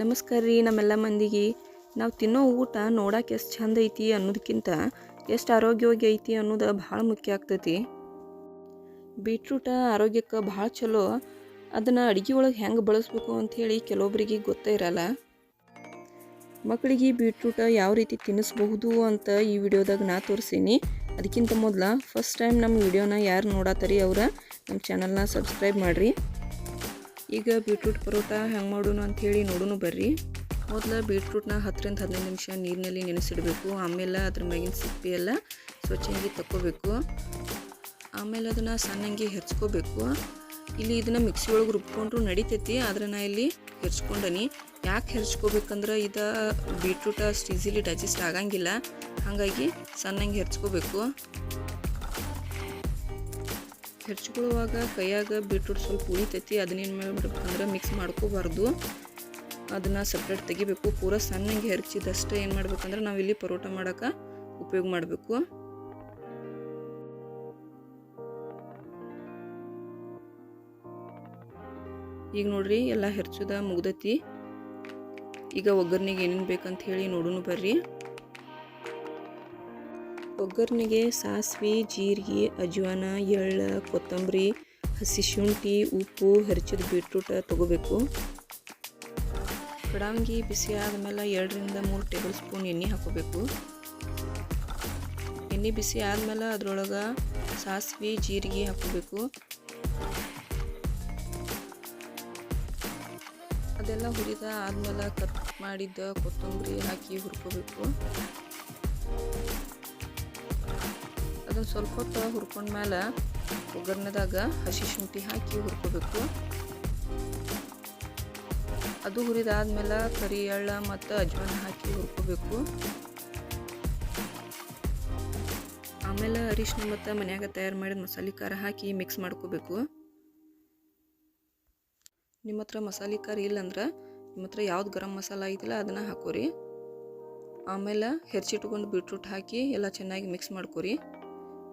ನಮಸ್ಕಾರ ರೀ ನಮ್ಮೆಲ್ಲ ಮಂದಿಗೆ. ನಾವು ತಿನ್ನೋ ಊಟ ನೋಡಕ್ಕೆ ಎಷ್ಟು ಚಂದ ಐತಿ ಅನ್ನೋದಕ್ಕಿಂತ ಎಷ್ಟು ಆರೋಗ್ಯವಾಗಿ ಐತಿ ಅನ್ನೋದು ಭಾಳ ಮುಖ್ಯ ಆಗ್ತೈತಿ. ಬೀಟ್ರೂಟ ಆರೋಗ್ಯಕ್ಕೆ ಭಾಳ ಚಲೋ. ಅದನ್ನು ಅಡುಗೆ ಒಳಗೆ ಹೆಂಗೆ ಬಳಸಬೇಕು ಅಂಥೇಳಿ ಕೆಲವೊಬ್ಬರಿಗೆ ಗೊತ್ತೇ ಇರಲ್ಲ. ಮಕ್ಕಳಿಗೆ ಬೀಟ್ರೂಟ ಯಾವ ರೀತಿ ತಿನ್ನಿಸ್ಬಹುದು ಅಂತ ಈ ವಿಡಿಯೋದಾಗ ನಾ ತೋರಿಸೀನಿ. ಅದಕ್ಕಿಂತ ಮೊದಲು ಫಸ್ಟ್ ಟೈಮ್ ನಮ್ಮ ವಿಡಿಯೋನ ಯಾರು ನೋಡತ್ತರಿ ಅವರ ನಮ್ಮ ಚಾನಲ್ನ ಸಬ್ಸ್ಕ್ರೈಬ್ ಮಾಡಿರಿ. ಈಗ ಬೀಟ್ರೂಟ್ ಪರೋಟ ಹೆಂಗೆ ಮಾಡೋಣ ಅಂಥೇಳಿ ನೋಡೋಣ ಬರ್ರಿ. ಮೊದಲು ಬೀಟ್ರೂಟ್ನ 10ರಿಂದ 15 ನಿಮಿಷ ನೀರಿನಲ್ಲಿ ನೆನೆಸಿಡಬೇಕು. ಆಮೇಲೆ ಅದ್ರ ಮ್ಯಾಗಿನ ಸಿಪ್ಪೆ ಎಲ್ಲ ಸ್ವಚ್ಛಂಗಿ ತಕ್ಕೋಬೇಕು. ಆಮೇಲೆ ಅದನ್ನು ಸಣ್ಣಂಗೆ ಹೆರ್ಚ್ಕೋಬೇಕು. ಇಲ್ಲಿ ಇದನ್ನು ಮಿಕ್ಸಿ ಒಳಗೆ ರುಬ್ಕೊಂಡ್ರು ನಡಿತೈತಿ, ಆದರೆ ನಾ ಇಲ್ಲಿ ಹೆರ್ಚ್ಕೊಂಡನಿ. ಯಾಕೆ ಹೆರ್ಚ್ಕೋಬೇಕಂದ್ರೆ ಇದು ಬೀಟ್ರೂಟ್ ಅಷ್ಟು ಈಸಿಲಿ ಡೈಜೆಸ್ಟ್ ಆಗಂಗಿಲ್ಲ, ಹಾಗಾಗಿ ಸಣ್ಣಂಗೆ ಹೆರ್ಚ್ಕೋಬೇಕು. ಹೆರ್ಚ್ಕೊಳ್ಳುವಾಗ ಕೈಯಾಗ ಬೀಟ್ರೂಟ್ ಸ್ವಲ್ಪ ಉಳಿತೈತಿ, ಅದನ್ನೇನು ಮಾಡ್ಬೇಕಂದ್ರೆ ಮಿಕ್ಸ್ ಮಾಡ್ಕೋಬಾರ್ದು, ಅದನ್ನು ಸಪ್ರೇಟ್ ತೆಗಿಬೇಕು. ಪೂರ ಸಣ್ಣಂಗೆ ಹೆರ್ಚಿದಷ್ಟೇ ಏನು ಮಾಡ್ಬೇಕಂದ್ರೆ ನಾವಿಲ್ಲಿ ಪರೋಟ ಮಾಡೋಕೆ ಉಪಯೋಗ ಮಾಡಬೇಕು. ಈಗ ನೋಡ್ರಿ ಎಲ್ಲ ಹೆರ್ಚುದ ಮುಗ್ದೈತಿ. ಈಗ ಒಗ್ಗರ್ನಿಗೆ ಏನೇನು ಬೇಕಂತ ಹೇಳಿ ನೋಡೋಣ ಬರ್ರಿ. ಒಗ್ಗರ್ನಿಗೆ ಸಾಸಿವೆ, ಜೀರಿಗೆ, ಅಜ್ವಾನ, ಎಳ್ಳು, ಕೊತ್ತಂಬರಿ, ಹಸಿ ಶುಂಠಿ, ಉಪ್ಪು, ಹೆರ್ಚಿದ ಬೀಟ್ರೂಟ್ ತೊಗೋಬೇಕು. ಕಡಾಂಗಿ ಬಿಸಿ ಆದಮೇಲೆ 2ರಿಂದ 3 ಟೇಬಲ್ ಸ್ಪೂನ್ ಎಣ್ಣೆ ಹಾಕೋಬೇಕು. ಎಣ್ಣೆ ಬಿಸಿ ಆದಮೇಲೆ ಅದ್ರೊಳಗೆ ಸಾಸಿವೆ, ಜೀರಿಗೆ ಹಾಕೋಬೇಕು. ಅದೆಲ್ಲ ಹುರಿದ ಆದಮೇಲೆ ಕಟ್ ಮಾಡಿದ್ದ ಕೊತ್ತಂಬರಿ ಹಾಕಿ ಹುರ್ಕೋಬೇಕು. ಅದನ್ನು ಸ್ವಲ್ಪ ಹೊತ್ತು ಹುರ್ಕೊಂಡ್ಮೇಲೆ ಒಗ್ಗರಣೆದಾಗ ಹಸಿ ಶುಂಠಿ ಹಾಕಿ ಹುರ್ಕೋಬೇಕು. ಅದು ಹುರಿದಾದ್ಮೇಲೆ ಕರಿ ಎಳ್ಳು ಮತ್ತು ಅಜ್ವಾನ ಹಾಕಿ ಹುರ್ಕೋಬೇಕು. ಆಮೇಲೆ ಅರಿಶಿನ ಮತ್ತು ಮನ್ಯಾಗ ತಯಾರು ಮಾಡಿದ ಮಸಾಲೆ ಖಾರ ಹಾಕಿ ಮಿಕ್ಸ್ ಮಾಡ್ಕೋಬೇಕು. ನಿಮ್ಮ ಹತ್ರ ಮಸಾಲೆ ಖಾರ ಇಲ್ಲಂದ್ರೆ ನಿಮ್ಮ ಹತ್ರ ಯಾವ್ದು ಗರಂ ಮಸಾಲ ಐತಿಲ್ಲ ಅದನ್ನು ಹಾಕೋರಿ. ಆಮೇಲೆ ಹೆರ್ಚಿಟ್ಕೊಂಡು ಬೀಟ್ರೂಟ್ ಹಾಕಿ ಎಲ್ಲ ಚೆನ್ನಾಗಿ ಮಿಕ್ಸ್ ಮಾಡ್ಕೊರಿ.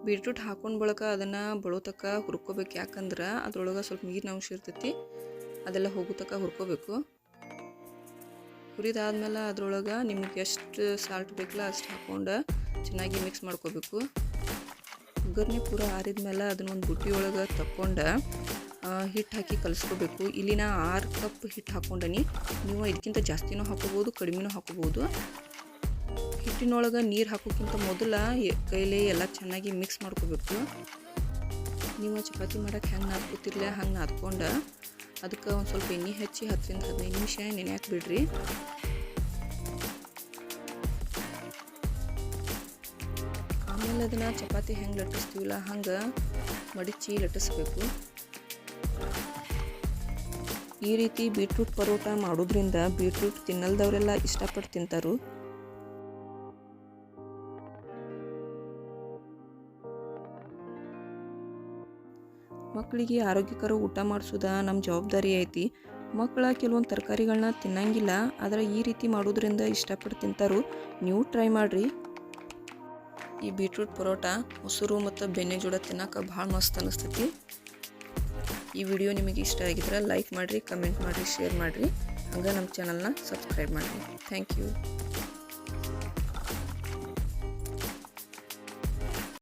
ಬೀಟ್ರೂಟ್ ಹಾಕೊಂಡು ಬಳಕ ಅದನ್ನು ಬಳೋತಕ್ಕ ಹುರ್ಕೋಬೇಕು, ಯಾಕಂದ್ರೆ ಅದ್ರೊಳಗೆ ಸ್ವಲ್ಪ ನೀರಿನ ಅಂಶ ಇರ್ತೈತಿ, ಅದೆಲ್ಲ ಹೋಗೋತಕ್ಕ ಹುರ್ಕೋಬೇಕು. ಹುರಿದಾದ್ಮೇಲೆ ಅದ್ರೊಳಗೆ ನಿಮಗೆ ಎಷ್ಟು ಸಾಲ್ಟ್ ಬೇಕಲ್ಲ ಅಷ್ಟು ಹಾಕ್ಕೊಂಡು ಚೆನ್ನಾಗಿ ಮಿಕ್ಸ್ ಮಾಡ್ಕೋಬೇಕು. ಒಗ್ಗರಣೆ ಪೂರ ಆರಿದ್ಮೇಲೆ ಅದನ್ನೊಂದು ಬುಟ್ಟಿ ಒಳಗೆ ತಕ್ಕೊಂಡು ಹಿಟ್ಟು ಹಾಕಿ ಕಲಿಸ್ಕೋಬೇಕು. ಇಲ್ಲಿ ನಾ 6 ಕಪ್ ಹಿಟ್ಟು ಹಾಕ್ಕೊಂಡನಿ. ನೀವು ಇದಕ್ಕಿಂತ ಜಾಸ್ತಿನೂ ಹಾಕೋಬೋದು, ಕಡಿಮೆನೂ ಹಾಕೋಬೋದು. ಹಿಟ್ಟಿನೊಳಗೆ ನೀರು ಹಾಕೋಕ್ಕಿಂತ ಮೊದಲು ಕೈಲೇ ಎಲ್ಲ ಚೆನ್ನಾಗಿ ಮಿಕ್ಸ್ ಮಾಡ್ಕೋಬೇಕು. ನೀವು ಚಪಾತಿ ಮಾಡೋಕ್ಕೆ ಹೆಂಗೆ ನಾದ್ಕೋತಿರ್ಲ ಹಂಗೆ ನಾದ್ಕೊಂಡು ಅದಕ್ಕೆ ಒಂದು ಸ್ವಲ್ಪ ಎಣ್ಣೆ ಹಚ್ಚಿ 10ರಿಂದ 15 ನಿಮಿಷ ನೆನೆಯಾಕೆ ಬಿಡ್ರಿ. ಆಮೇಲೆ ಅದನ್ನು ಚಪಾತಿ ಹೆಂಗೆ ಲಟ್ಟಿಸ್ತೀವಲ್ಲ ಹಂಗೆ ಮಡಿಚಿ ಲಟ್ಟಿಸ್ಬೇಕು. ಈ ರೀತಿ ಬೀಟ್ರೂಟ್ ಪರೋಟ ಮಾಡೋದ್ರಿಂದ ಬೀಟ್ರೂಟ್ ತಿನ್ನಲ್ದವರೆಲ್ಲ ಇಷ್ಟಪಟ್ಟು ತಿಂತಾರು. ಮಕ್ಕಳಿಗೆ ಆರೋಗ್ಯಕರ ಊಟ ಮಾಡಿಸೋದು ನಮ್ಮ ಜವಾಬ್ದಾರಿ ಐತಿ. ಮಕ್ಕಳ ಕೆಲವೊಂದು ತರಕಾರಿಗಳನ್ನ ತಿನ್ನಂಗಿಲ್ಲ, ಆದರೆ ಈ ರೀತಿ ಮಾಡೋದ್ರಿಂದ ಇಷ್ಟಪಟ್ಟು ತಿಂತಾರು. ನೀವು ಟ್ರೈ ಮಾಡಿರಿ. ಈ ಬೀಟ್ರೂಟ್ ಪರೋಟ ಮೊಸರು ಮತ್ತು ಬೆಣ್ಣೆ ಜೋಳ ತಿನ್ನೋಕೆ ಭಾಳ ಮಸ್ತ್ ಅನ್ನಿಸ್ತೈತಿ. ಈ ವಿಡಿಯೋ ನಿಮಗೆ ಇಷ್ಟ ಆಗಿದ್ರೆ ಲೈಕ್ ಮಾಡಿರಿ, ಕಮೆಂಟ್ ಮಾಡಿರಿ, ಶೇರ್ ಮಾಡಿರಿ, ಹಂಗೆ ನಮ್ಮ ಚಾನಲ್ನ ಸಬ್ಸ್ಕ್ರೈಬ್ ಮಾಡಿರಿ. Thank you.